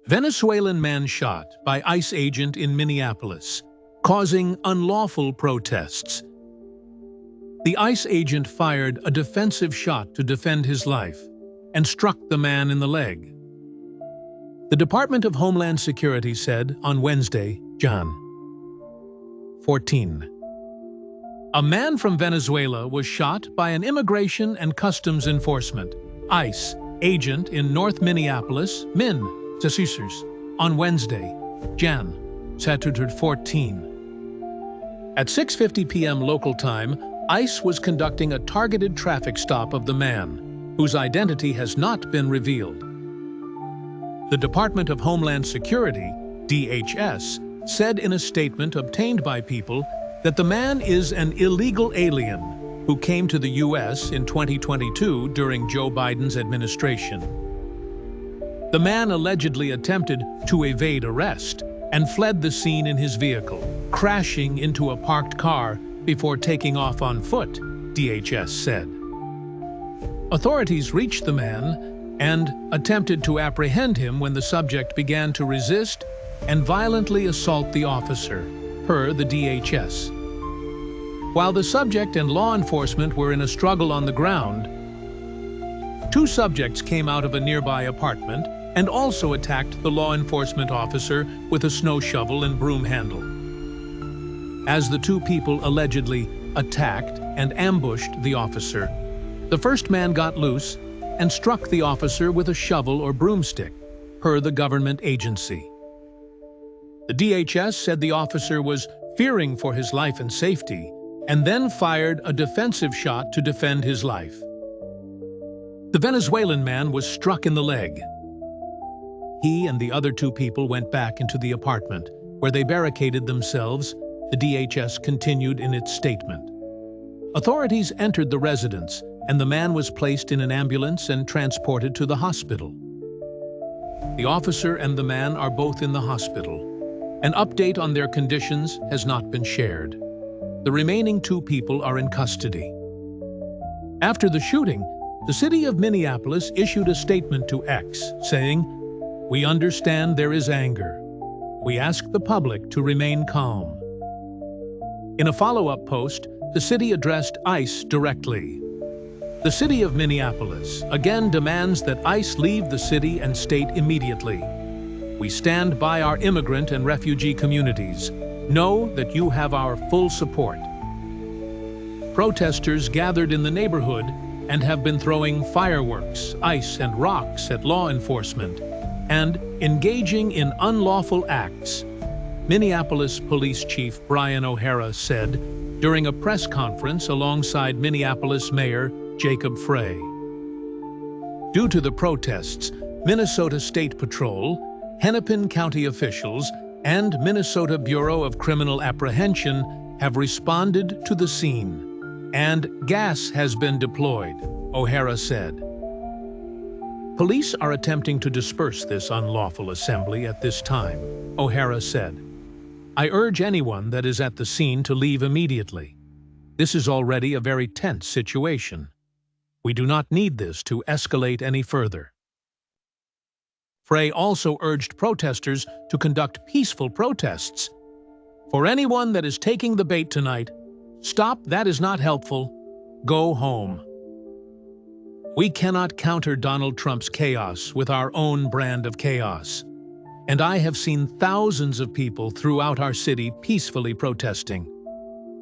Venezuelan man shot by ICE agent in Minneapolis, causing unlawful protests. The ICE agent fired a defensive shot to defend his life and struck the man in the leg. The Department of Homeland Security said on Wednesday, Jan. 14. A man from Venezuela was shot by an Immigration and Customs Enforcement (ICE) agent in North Minneapolis, on Wednesday, Jan. 14. At 6:50 p.m. local time, ICE was conducting a targeted traffic stop of the man, whose identity has not been revealed. The Department of Homeland Security, DHS, said in a statement obtained by People that the man is an illegal alien who came to the U.S. in 2022 during Joe Biden's administration. The man allegedly attempted to evade arrest and fled the scene in his vehicle, crashing into a parked car before taking off on foot, DHS said. Authorities reached the man and attempted to apprehend him when the subject began to resist and violently assault the officer, per the DHS. While the subject and law enforcement were in a struggle on the ground, two subjects came out of a nearby apartment and also attacked the law enforcement officer with a snow shovel and broom handle. As the two people allegedly attacked and ambushed the officer, the first man got loose and struck the officer with a shovel or broomstick, per the government agency. The DHS said the officer was fearing for his life and safety and then fired a defensive shot to defend his life. The Venezuelan man was struck in the leg. He and the other two people went back into the apartment, where they barricaded themselves, the DHS continued in its statement. Authorities entered the residence, and the man was placed in an ambulance and transported to the hospital. The officer and the man are both in the hospital. An update on their conditions has not been shared. The remaining two people are in custody. After the shooting, the city of Minneapolis issued a statement to X, saying, "We understand there is anger. We ask the public to remain calm." In a follow-up post, the city addressed ICE directly. The city of Minneapolis again demands that ICE leave the city and state immediately. We stand by our immigrant and refugee communities. Know that you have our full support. Protesters gathered in the neighborhood and have been throwing fireworks, ice, and rocks at law enforcement and engaging in unlawful acts, Minneapolis Police Chief Brian O'Hara said during a press conference alongside Minneapolis Mayor Jacob Frey. Due to the protests, Minnesota State Patrol, Hennepin County officials, and Minnesota Bureau of Criminal Apprehension have responded to the scene, and gas has been deployed, O'Hara said. Police are attempting to disperse this unlawful assembly at this time, O'Hara said. I urge anyone that is at the scene to leave immediately. This is already a very tense situation. We do not need this to escalate any further. Frey also urged protesters to conduct peaceful protests. For anyone that is taking the bait tonight, stop, that is not helpful. Go home. We cannot counter Donald Trump's chaos with our own brand of chaos. And I have seen thousands of people throughout our city peacefully protesting.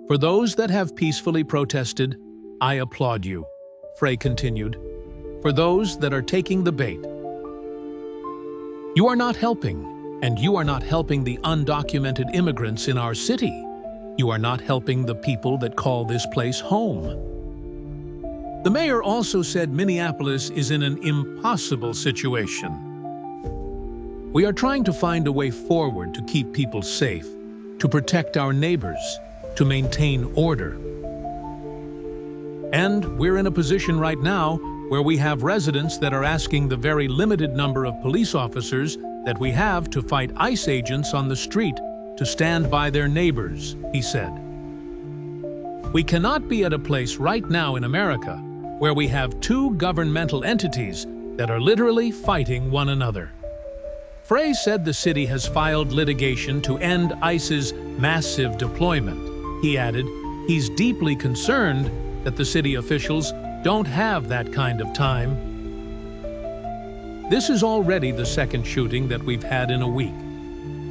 For those that have peacefully protested, I applaud you, Frey continued. For those that are taking the bait, you are not helping, and you are not helping the undocumented immigrants in our city. You are not helping the people that call this place home. The mayor also said Minneapolis is in an impossible situation. We are trying to find a way forward to keep people safe, to protect our neighbors, to maintain order. And we're in a position right now where we have residents that are asking the very limited number of police officers that we have to fight ICE agents on the street to stand by their neighbors, he said. We cannot be at a place right now in America where we have two governmental entities that are literally fighting one another. Frey said the city has filed litigation to end ICE's massive deployment. He added, he's deeply concerned that the city officials don't have that kind of time. This is already the second shooting that we've had in a week.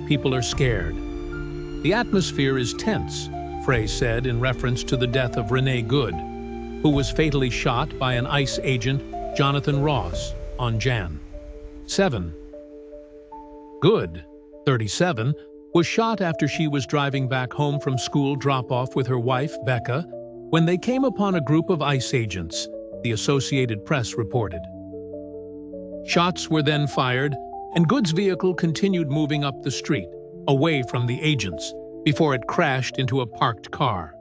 People are scared. The atmosphere is tense, Frey said in reference to the death of Renee Good, who was fatally shot by an ICE agent, Jonathan Ross, on Jan. 7. Good, 37, was shot after she was driving back home from school drop-off with her wife, Becca, when they came upon a group of ICE agents, the Associated Press reported. Shots were then fired, and Good's vehicle continued moving up the street, away from the agents, before it crashed into a parked car.